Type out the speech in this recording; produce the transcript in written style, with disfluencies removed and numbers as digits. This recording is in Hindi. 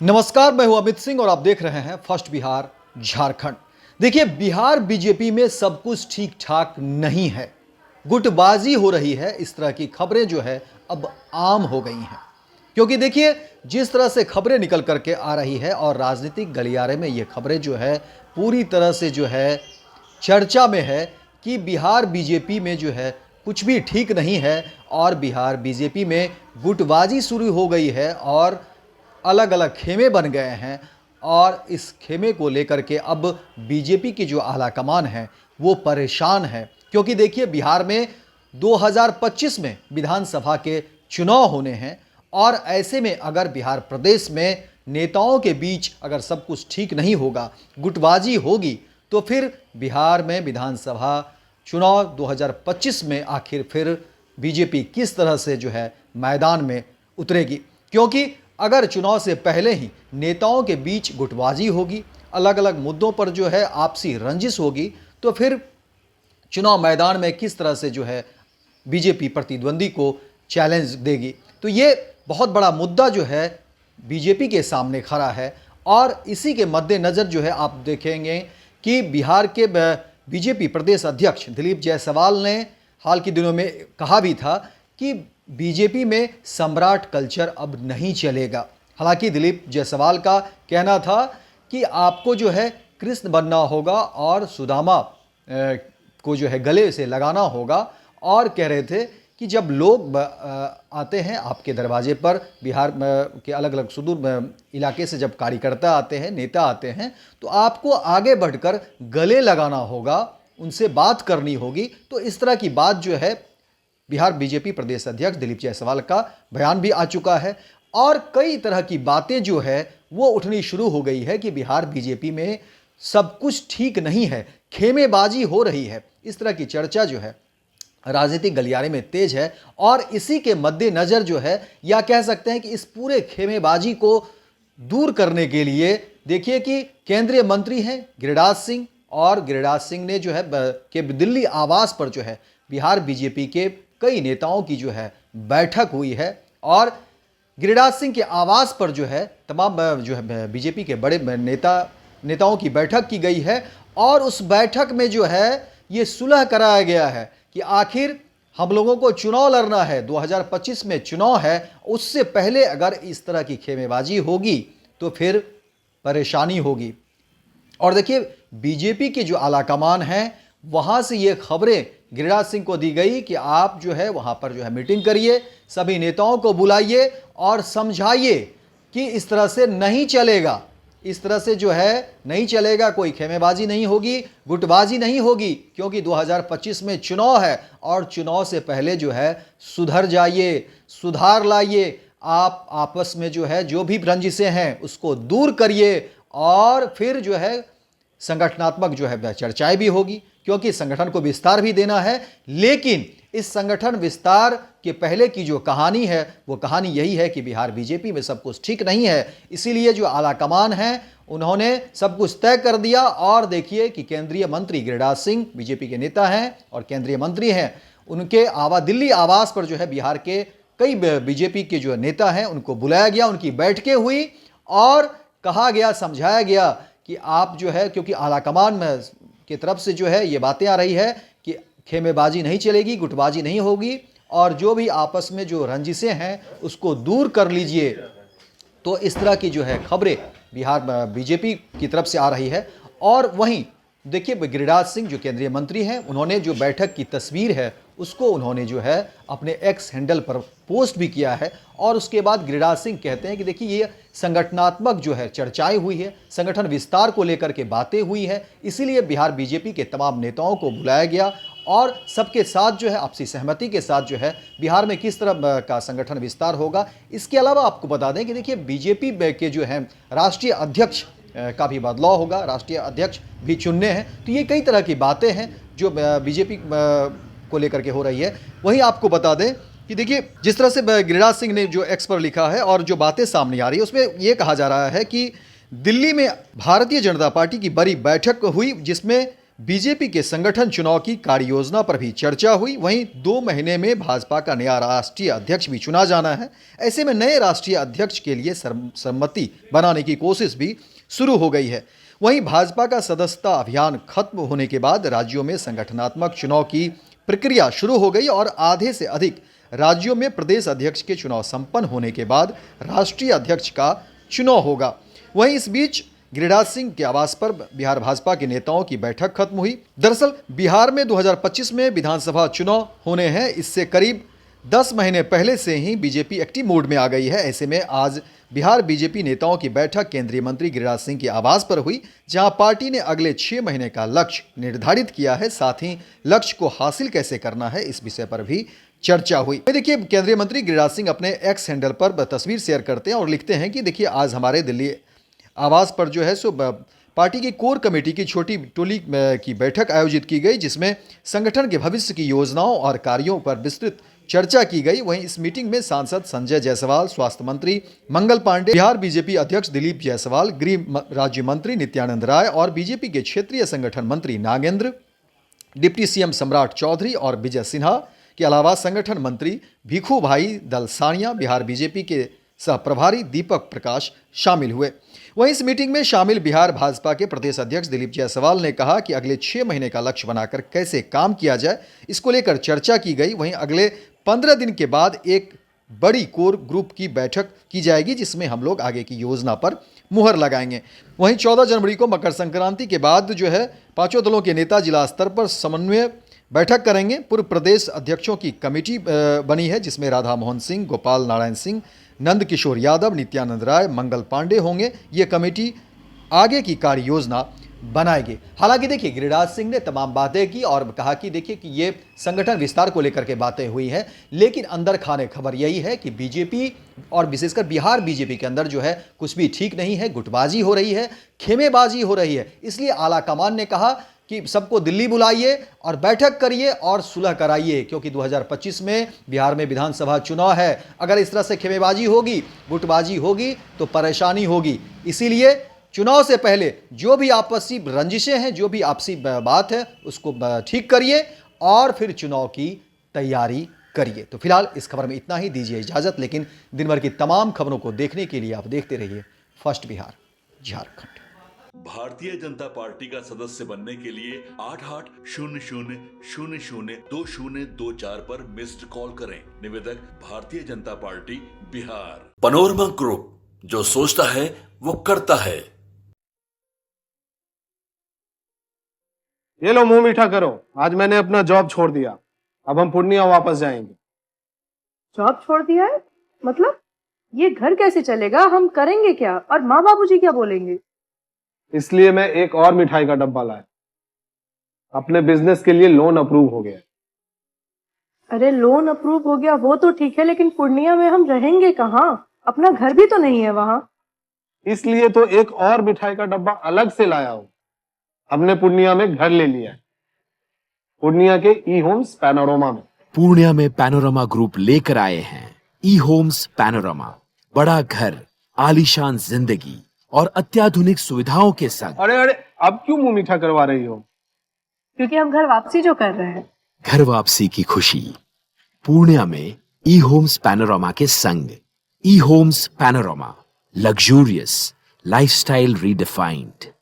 नमस्कार, मैं हूं अमित सिंह और आप देख रहे हैं फर्स्ट बिहार झारखंड। देखिए, बिहार बीजेपी में सब कुछ ठीक ठाक नहीं है, गुटबाजी हो रही है। इस तरह की खबरें जो है अब आम हो गई हैं, क्योंकि देखिए जिस तरह से खबरें निकल करके आ रही है और राजनीतिक गलियारे में ये खबरें जो है पूरी तरह से जो है चर्चा में है कि बिहार बीजेपी में जो है कुछ भी ठीक नहीं है और बिहार बीजेपी में गुटबाजी शुरू हो गई है और अलग अलग खेमे बन गए हैं। और इस खेमे को लेकर के अब बीजेपी की जो आला कमान है वो परेशान है, क्योंकि देखिए बिहार में 2025 में विधानसभा के चुनाव होने हैं और ऐसे में अगर बिहार प्रदेश में नेताओं के बीच अगर सब कुछ ठीक नहीं होगा, गुटबाजी होगी, तो फिर बिहार में विधानसभा चुनाव 2025 में आखिर फिर बीजेपी किस तरह से जो है मैदान में उतरेगी। क्योंकि अगर चुनाव से पहले ही नेताओं के बीच गुटबाजी होगी, अलग अलग मुद्दों पर जो है आपसी रंजिश होगी, तो फिर चुनाव मैदान में किस तरह से जो है बीजेपी प्रतिद्वंदी को चैलेंज देगी। तो ये बहुत बड़ा मुद्दा जो है बीजेपी के सामने खड़ा है और इसी के मद्देनज़र जो है आप देखेंगे कि बिहार के बीजेपी प्रदेश अध्यक्ष दिलीप जायसवाल ने हाल के दिनों में कहा भी था कि बीजेपी में सम्राट कल्चर अब नहीं चलेगा। हालांकि दिलीप जायसवाल का कहना था कि आपको जो है कृष्ण बनना होगा और सुदामा को जो है गले से लगाना होगा, और कह रहे थे कि जब लोग आते हैं आपके दरवाजे पर, बिहार के अलग अलग सुदूर इलाके से जब कार्यकर्ता आते हैं, नेता आते हैं, तो आपको आगे बढ़कर गले लगाना होगा, उनसे बात करनी होगी। तो इस तरह की बात जो है बिहार बीजेपी प्रदेश अध्यक्ष दिलीप जायसवाल का बयान भी आ चुका है और कई तरह की बातें जो है वो उठनी शुरू हो गई है कि बिहार बीजेपी में सब कुछ ठीक नहीं है, खेमेबाजी हो रही है। इस तरह की चर्चा जो है राजनीतिक गलियारे में तेज है और इसी के मद्देनज़र जो है, या कह सकते हैं कि इस पूरे खेमेबाजी को दूर करने के लिए देखिए कि केंद्रीय मंत्री हैं गिरिराज सिंह, और गिरिराज सिंह ने जो है के दिल्ली आवास पर जो है बिहार बीजेपी के कई नेताओं की जो है बैठक हुई है और गिरिराज सिंह के आवास पर जो है तमाम जो है बीजेपी के बड़े नेताओं की बैठक की गई है। और उस बैठक में जो है ये सुलह कराया गया है कि आखिर हम लोगों को चुनाव लड़ना है, 2025 में चुनाव है, उससे पहले अगर इस तरह की खेमेबाजी होगी तो फिर परेशानी होगी। और देखिए बीजेपी के जो आलाकमान हैं वहाँ से ये खबरें गिरिराज सिंह को दी गई कि आप जो है वहाँ पर जो है मीटिंग करिए, सभी नेताओं को बुलाइए और समझाइए कि इस तरह से नहीं चलेगा, इस तरह से जो है नहीं चलेगा, कोई खेमेबाजी नहीं होगी, गुटबाजी नहीं होगी, क्योंकि 2025 में चुनाव है और चुनाव से पहले जो है सुधर जाइए, सुधार लाइए, आप आपस में जो है जो भी रंजिशें हैं उसको दूर करिए और फिर जो है संगठनात्मक जो है चर्चाएं भी होगी, क्योंकि संगठन को विस्तार भी देना है। लेकिन इस संगठन विस्तार के पहले की जो कहानी है वो कहानी यही है कि बिहार बीजेपी में सब कुछ ठीक नहीं है। इसीलिए जो आलाकमान है उन्होंने सब कुछ तय कर दिया और देखिए कि केंद्रीय मंत्री गिरिराज सिंह बीजेपी के नेता हैं और केंद्रीय मंत्री हैं, उनके दिल्ली आवास पर जो है बिहार के कई बीजेपी के जो नेता हैं उनको बुलाया गया, उनकी बैठकें हुई और कहा गया, समझाया गया कि आप जो है, क्योंकि आलाकमान की तरफ से जो है ये बातें आ रही है कि खेमेबाजी नहीं चलेगी, गुटबाजी नहीं होगी और जो भी आपस में जो रंजिशें हैं उसको दूर कर लीजिए। तो इस तरह की जो है खबरें बिहार बीजेपी की तरफ से आ रही है। और वहीं देखिए गिरिराज सिंह जो केंद्रीय मंत्री हैं, उन्होंने जो बैठक की तस्वीर है उसको उन्होंने जो है अपने एक्स हैंडल पर पोस्ट भी किया है और उसके बाद गिरिराज सिंह कहते हैं कि देखिए ये संगठनात्मक जो है चर्चाएं हुई है, संगठन विस्तार को लेकर के बातें हुई है, इसीलिए बिहार बीजेपी के तमाम नेताओं को बुलाया गया और सबके साथ जो है आपसी सहमति के साथ जो है बिहार में किस तरह का संगठन विस्तार होगा। इसके अलावा आपको बता दें कि देखिए बीजेपी के जो है राष्ट्रीय अध्यक्ष का भी बदलाव होगा, राष्ट्रीय अध्यक्ष भी चुनने हैं। तो ये कई तरह की बातें हैं जो बीजेपी को लेकर के हो रही है। वहीं आपको बता दें कि देखिए जिस तरह से गिरिराज सिंह ने जो एक्स पर लिखा है और जो बातें सामने आ रही है उसमें यह कहा जा रहा है कि दिल्ली में भारतीय जनता पार्टी की बड़ी बैठक हुई जिसमें बीजेपी के संगठन चुनाव की कार्य योजना पर भी चर्चा हुई। वहीं 2 महीने में भाजपा का नया राष्ट्रीय अध्यक्ष भी चुना जाना है। ऐसे में नए राष्ट्रीय अध्यक्ष के लिए सहमति बनाने की कोशिश भी शुरू हो गई है। वहीं भाजपा का सदस्यता अभियान खत्म होने के बाद राज्यों में संगठनात्मक चुनाव की प्रक्रिया शुरू हो गई और आधे से अधिक राज्यों में प्रदेश अध्यक्ष के चुनाव संपन्न होने के बाद राष्ट्रीय अध्यक्ष का चुनाव होगा। वहीं इस बीच गिरिराज सिंह के आवास पर बिहार भाजपा के नेताओं की बैठक खत्म हुई। दरअसल बिहार में 2025 में विधानसभा चुनाव होने हैं। इससे करीब 10 महीने पहले से ही बीजेपी एक्टिव मोड में आ गई है। ऐसे में आज बिहार बीजेपी नेताओं की बैठक केंद्रीय मंत्री गिरिराज सिंह के आवास पर हुई, जहां पार्टी ने अगले 6 महीने का लक्ष्य निर्धारित किया है। साथ ही लक्ष्य को हासिल कैसे करना है, इस विषय पर भी चर्चा हुई। देखिए, केंद्रीय मंत्री गिरिराज सिंह अपने एक्स हैंडल पर तस्वीर शेयर करते हैं और लिखते हैं कि देखिए, आज हमारे दिल्ली आवास पर जो है सो पार्टी की कोर कमेटी की छोटी टोली की बैठक आयोजित की गई, जिसमें संगठन के भविष्य की योजनाओं और कार्यों पर विस्तृत चर्चा की गई। वहीं इस मीटिंग में सांसद संजय जायसवाल, स्वास्थ्य मंत्री मंगल पांडे, बिहार बीजेपी अध्यक्ष दिलीप जायसवाल, गृह राज्य मंत्री नित्यानंद राय और बीजेपी के क्षेत्रीय संगठन मंत्री नागेंद्र, डिप्टी सीएम सम्राट चौधरी और विजय सिन्हा के अलावा संगठन मंत्री भिखू भाई दलसानिया, बिहार बीजेपी के सह प्रभारी दीपक प्रकाश शामिल हुए। वहीं इस मीटिंग में शामिल बिहार भाजपा के प्रदेश अध्यक्ष दिलीप जायसवाल ने कहा कि अगले 6 महीने का लक्ष्य बनाकर कैसे काम किया जाए, इसको लेकर चर्चा की गई। वहीं अगले 15 दिन के बाद एक बड़ी कोर ग्रुप की बैठक की जाएगी, जिसमें हम लोग आगे की योजना पर मुहर लगाएंगे। वहीं 14 जनवरी को मकर संक्रांति के बाद जो है पांचों दलों के नेता जिला स्तर पर समन्वय बैठक करेंगे। पूर्व प्रदेश अध्यक्षों की कमेटी बनी है, जिसमें राधा मोहन सिंह, गोपाल नारायण सिंह, नंद किशोर यादव, नित्यानंद राय, मंगल पांडे होंगे। ये कमेटी आगे की कार्य योजना बनाएगी। हालांकि देखिए, गिरिराज सिंह ने तमाम बातें की और कहा कि देखिए कि ये संगठन विस्तार को लेकर के बातें हुई हैं, लेकिन अंदर खाने खबर यही है कि बीजेपी और विशेषकर बिहार बीजेपी के अंदर जो है कुछ भी ठीक नहीं है, गुटबाजी हो रही है, खेमेबाजी हो रही है। इसलिए आला कमान ने कहा कि सबको दिल्ली बुलाइए और बैठक करिए और सुलह कराइए, क्योंकि 2025 में बिहार में विधानसभा चुनाव है। अगर इस तरह से खेमेबाजी होगी, गुटबाजी होगी तो परेशानी होगी। इसीलिए चुनाव से पहले जो भी आपसी रंजिशें हैं, जो भी आपसी बात है, उसको ठीक करिए और फिर चुनाव की तैयारी करिए। तो फिलहाल इस खबर में इतना ही, दीजिए इजाजत। लेकिन दिन भर की तमाम खबरों को देखने के लिए आप देखते रहिए फर्स्ट बिहार झारखंड। भारतीय जनता पार्टी का सदस्य बनने के लिए 8800002024 पर मिस्ड कॉल करें। निवेदक Bharatiya Janata party Bihar. Panorama group, जो सोचता है वो करता है। ये लो, मुंह मीठा करो। आज मैंने अपना जॉब छोड़ दिया, अब हम पूर्णिया वापस जाएंगे। जॉब छोड़ दिया है? मतलब ये घर कैसे चलेगा? हम करेंगे क्या? और माँ बाबूजी क्या बोलेंगे? इसलिए मैं एक और मिठाई का डब्बा लाया। अपने बिजनेस के लिए लोन अप्रूव हो गया। अरे लोन अप्रूव हो गया वो तो ठीक है, लेकिन पूर्णिया में हम रहेंगे कहाँ? अपना घर भी तो नहीं है वहाँ। इसलिए तो एक और मिठाई का डब्बा अलग से लाया हूँ। हमने पूर्णिया में घर ले लिया है, पूर्णिया के ई होम्स पैनोरमा में। पूर्णिया में पैनोरमा ग्रुप लेकर आए हैं ई होम्स पैनोरमा। बड़ा घर, आलीशान जिंदगी और अत्याधुनिक सुविधाओं के संग। अरे अब क्यों मुंह मीठा करवा रही हो? क्योंकि हम घर वापसी जो कर रहे हैं। घर वापसी की खुशी पूर्णिया में ई होम्स पैनोरमा के संग। E homes panorama, luxurious lifestyle redefined.